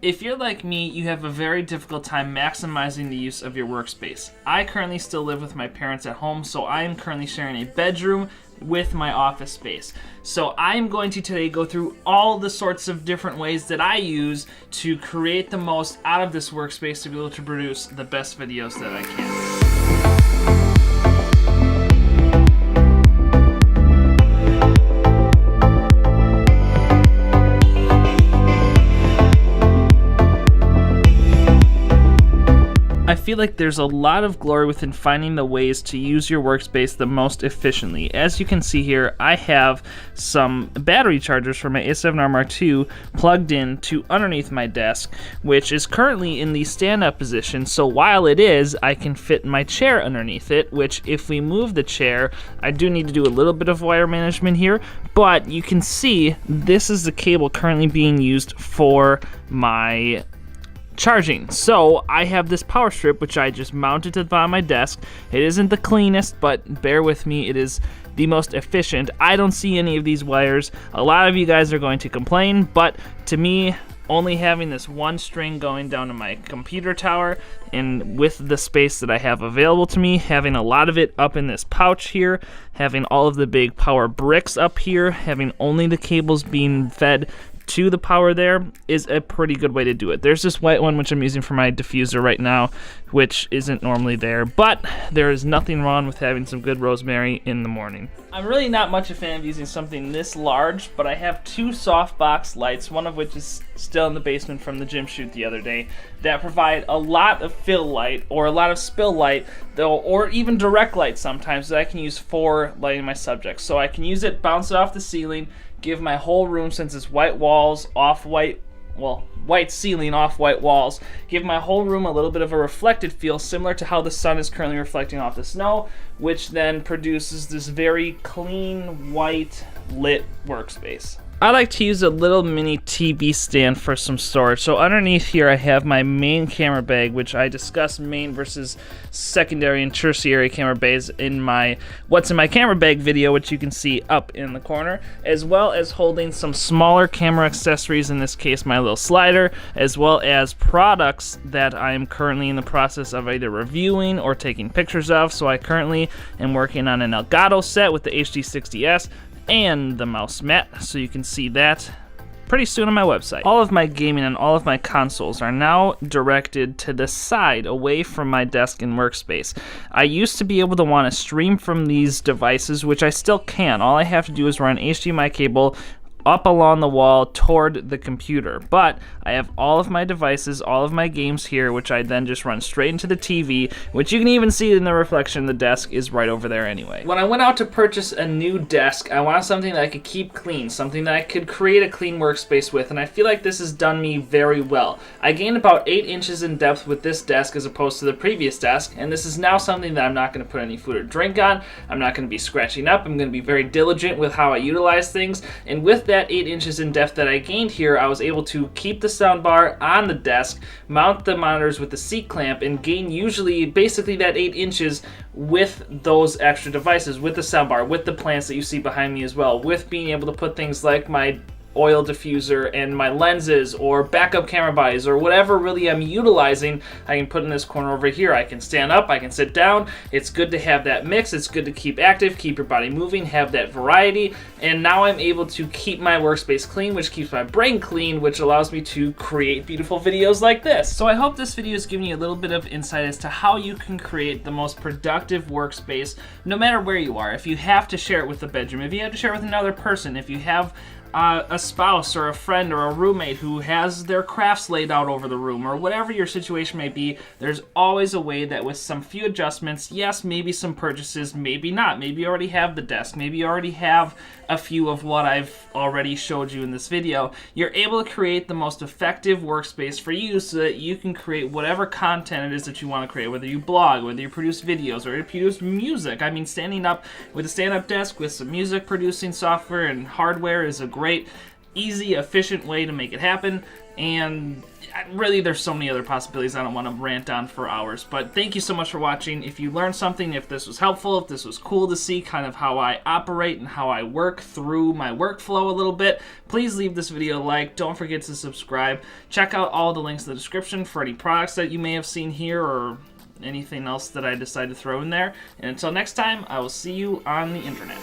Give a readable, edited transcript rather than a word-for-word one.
If you're like me, you have a very difficult time maximizing the use of your workspace. I currently still live with my parents at home, so I am currently sharing a bedroom with my office space. So I am going to today go through all the sorts of different ways that I use to create the most out of this workspace to be able to produce the best videos that I can. I feel like there's a lot of glory within finding the ways to use your workspace the most efficiently. As you can see here, I have some battery chargers for my A7R Mark II plugged in to underneath my desk, which is currently in the stand-up position. So while it is, I can fit my chair underneath it, which if we move the chair, I do need to do a little bit of wire management here, but you can see this is the cable currently being used for my charging. So I have this power strip which I just mounted to the bottom of my desk. It isn't the cleanest, but bear with me, it is the most efficient. I don't see any of these wires. A lot of you guys are going to complain, but to me, only having this one string going down to my computer tower, and with the space that I have available to me, having a lot of it up in this pouch here, having all of the big power bricks up here, having only the cables being fed to the power there is a pretty good way to do it. There's this white one which I'm using for my diffuser right now, which isn't normally there, but there is nothing wrong with having some good rosemary in the morning. I'm really not much a fan of using something this large, but I have two softbox lights, one of which is still in the basement from the gym shoot the other day, that provide a lot of fill light or a lot of spill light, though, or even direct light sometimes that I can use for lighting my subjects. So I can use it, bounce it off the ceiling, give my whole room, since it's white walls, white ceiling, off white walls, give my whole room a little bit of a reflected feel, similar to how the sun is currently reflecting off the snow, which then produces this very clean, white, lit workspace. I like to use a little mini TV stand for some storage. So underneath here I have my main camera bag, which I discuss main versus secondary and tertiary camera bags in my What's in My Camera Bag video, which you can see up in the corner, as well as holding some smaller camera accessories, in this case my little slider, as well as products that I am currently in the process of either reviewing or taking pictures of. So I currently am working on an Elgato set with the HD60S and the mouse mat, so you can see that pretty soon on my website. All of my gaming and all of my consoles are now directed to the side, away from my desk and workspace. I used to be able to want to stream from these devices, which I still can. All I have to do is run HDMI cable up along the wall toward the computer, but I have all of my devices, all of my games here, which I then just run straight into the TV, which you can even see in the reflection. The desk is right over there anyway. When I went out to purchase a new desk, I wanted something that I could keep clean, something that I could create a clean workspace with, and I feel like this has done me very well. I gained about 8 inches in depth with this desk as opposed to the previous desk, and this is now something that I'm not going to put any food or drink on. I'm not going to be scratching up. I'm going to be very diligent with how I utilize things, and with that 8 inches in depth that I gained here, I was able to keep the soundbar on the desk, mount the monitors with the seat clamp, and gain usually basically that 8 inches with those extra devices, with the soundbar, with the plants that you see behind me as well, with being able to put things like my oil diffuser and my lenses or backup camera bodies or whatever really I'm utilizing. I can put in this corner over here. I can stand up, I can sit down. It's good to have that mix. It's good to keep active, keep your body moving, have that variety, and now I'm able to keep my workspace clean, which keeps my brain clean, which allows me to create beautiful videos like this. So I hope this video is giving you a little bit of insight as to how you can create the most productive workspace no matter where you are. If you have to share it with the bedroom, if you have to share it with another person, if you have a spouse or a friend or a roommate who has their crafts laid out over the room, or whatever your situation may be, there's always a way that with some few adjustments, yes, maybe some purchases, maybe not. Maybe you already have the desk, maybe you already have a few of what I've already showed you in this video, you're able to create the most effective workspace for you so that you can create whatever content it is that you want to create, whether you blog, whether you produce videos, or you produce music. I mean, standing up with a stand-up desk with some music producing software and hardware is a great easy, efficient way to make it happen. And really, there's so many other possibilities I don't want to rant on for hours. But thank you so much for watching. If you learned something, if this was helpful, if this was cool to see kind of how I operate and how I work through my workflow a little bit, please leave this video a like. Don't forget to subscribe. Check out all the links in the description for any products that you may have seen here or anything else that I decide to throw in there. And until next time, I will see you on the internet.